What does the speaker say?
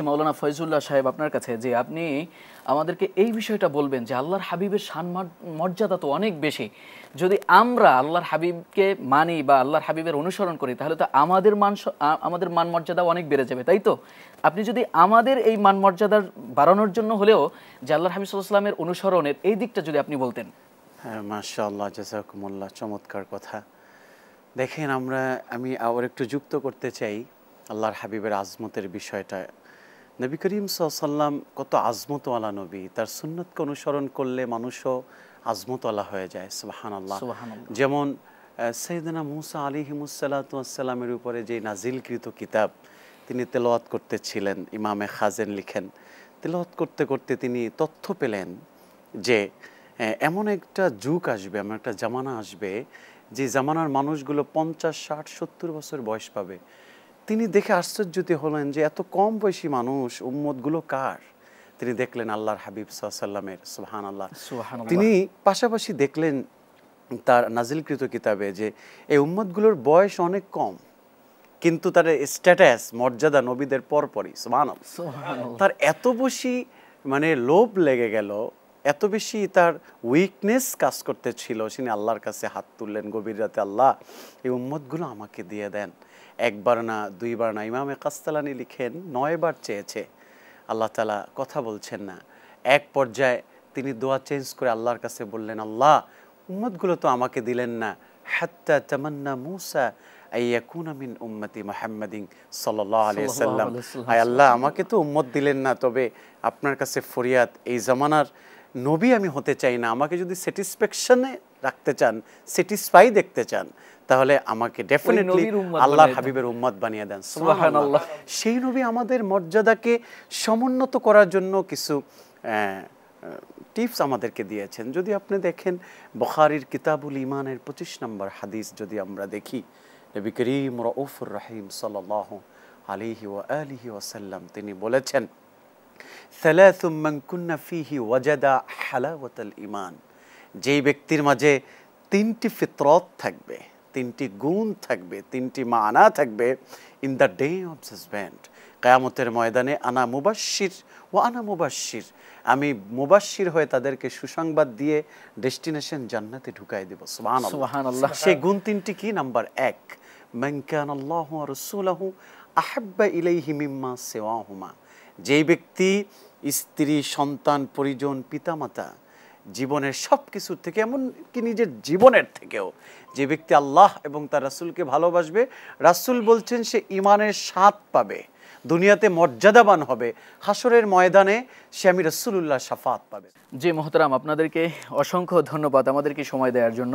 মাওলানা ফয়জুল্লাহ সাহেব আপনার কাছে যে আপনি আমাদেরকে এই বিষয়টা বলবেন যে আল্লাহর হাবিবের মর্যাদা তো অনেক বেশি। যদি আমরা আল্লাহর হাবিবকে মানি বা আল্লাহর হাবিবের অনুসরণ করি তাহলে তো আমাদের মান মর্যাদা অনেক বেড়ে যাবে, তাই তো? আপনি যদি আমাদের এই মান মর্যাদার বাড়ানোর জন্য হলেও যে আল্লাহর হাবিব সাল্লাল্লাহু আলাইহি ওয়াসাল্লামের অনুসরণের এই দিকটা যদি আপনি বলতেন। হ্যাঁ, মাশাআল্লাহ, জাযাকুমুল্লাহ, চমৎকার কথা। দেখেন, আমি আবার একটু যুক্ত করতে চাই আল্লাহর হাবিবের আজমতের বিষয়টা। নবী করিম সাল্লাল্লাহু আলাইহি ওয়াসাল্লাম কত আজমতওয়ালা নবী, তার সুন্নতকে অনুসরণ করলে মানুষও আজমতওয়ালা হয়ে যায়। সুবহানাল্লাহ। যেমন সাইয়েদনা মূসা আলাইহিমুসসালাতু ওয়াসসালামের উপরে যে নাজিলকৃত কিতাব তিনি তেলাওয়াত করতেছিলেন, ইমামে খাজেন লিখেন, তেলাওয়াত করতে করতে তিনি তথ্য পেলেন যে এমন একটা যুগ আসবে, এমন একটা জামানা আসবে যে জামানার মানুষগুলো 50, 60, 70 বছর বয়স পাবে। তিনি দেখে আশ্চর্যিত হলেন যে এত কম বয়সী মানুষ, উম্মতগুলো কার? তিনি দেখলেন আল্লাহর হাবিব সাল্লাল্লাহু আলাইহি ওয়াসাল্লামের। সুবহানাল্লাহ। তিনি পাশাপাশি দেখলেন তার নাজিলকৃত কিতাবে যে এই উম্মতগুলোর বয়স অনেক কম, কিন্তু তার স্ট্যাটাস, মর্যাদা নবীদের পরপরই। সুবহানাল্লাহ। তার এত বেশি লোভ লেগে গেল, এত বেশি তার উইকনেস কাজ করতেছিল, তিনি আল্লাহর কাছে হাত তুললেন গভীর রাতে, আল্লাহ এই উম্মতগুলো আমাকে দিয়ে দেন। একবার না, দুইবার না, ইমামে কাস্তালানি লিখেন 9 বার চেয়েছে, আল্লাহ তাআলা কথা বলছেন না। এক পর্যায়ে তিনি দোয়া চেঞ্জ করে আল্লাহর কাছে বললেন, আল্লাহ উম্মতগুলো তো আমাকে দিলেন না, হাত্তা তামান্না মূসা আইয়াকুনা মিন উম্মতি মুহাম্মাদিন সাল্লাল্লাহু আলাইহি ওয়াসাল্লাম। আয় আল্লাহ, আমাকে তো উম্মত দিলেন না, তবে আপনার কাছে ফরিয়াদ, এই জামানার নবী আমি হতে চাই না। আমাকে যদি স্যাটিসফ্যাকশনে রাখতে চান, স্যাটিসফাই দেখতে চান, তাহলে আমাকে ডেফিনেটলি আল্লাহর হাবিবের উম্মত বানিয়ে দেন। সুবহানাল্লাহ। সেই নবী আমাদের মর্যাদাকে সমুন্নত করার জন্য কিছু টিপস আমাদেরকে দিয়েছেন। যদি আপনি দেখেন বুখারীর কিতাবুল ঈমানের 25 নম্বর হাদিস যদি আমরা দেখি, নবী করিম রাউফুর রহিম সাল্লাল্লাহু আলাইহি ওয়া আলিহি ওয়াসাল্লাম তিনি বলেছেন, সালাসুম মান কুন্না ফীহি ওয়াজাদা হালাওয়াতাল ঈমান। যেই ব্যক্তির মাঝে 3টি ফিতরত থাকবে, 3টি গুণ থাকবে, 3টি মানা থাকবে, in the day of judgment, কিয়ামতের ময়দানে, আনা মুবাশশির ওয়া আনা মুবাশশির, আমি মুবাশশির হয়ে তাদেরকে সুসংবাদ দিয়ে ডেস্টিনেশন জান্নাতে ঢুকাই দেব। সুবহানাল্লাহ। সেই গুণ 3টি কি? নাম্বার 1, মান কানাল্লাহু ওয়া রাসূলুহু আহাব্বা ইলাইহি মিম্মা সিওয়াহুমা। যেই ব্যক্তি স্ত্রী, সন্তান, পরিজন, পিতামাতা, জীবনের সব কিছুর থেকে, এমনকি নিজের জীবনের থেকেও, যে ব্যক্তি আল্লাহ এবং তার রাসূলকে ভালোবাসবে, রাসূল বলছেন সে ঈমানের স্বাদ পাবে, দুনিয়াতে মর্যাদাবান হবে, হাসরের ময়দানে সে আমি রাসূলুল্লাহ শাফাত পাবে। জি মোহতারাম, আপনাদেরকে অসংখ্য ধন্যবাদ আমাদেরকে সময় দেওয়ার জন্য।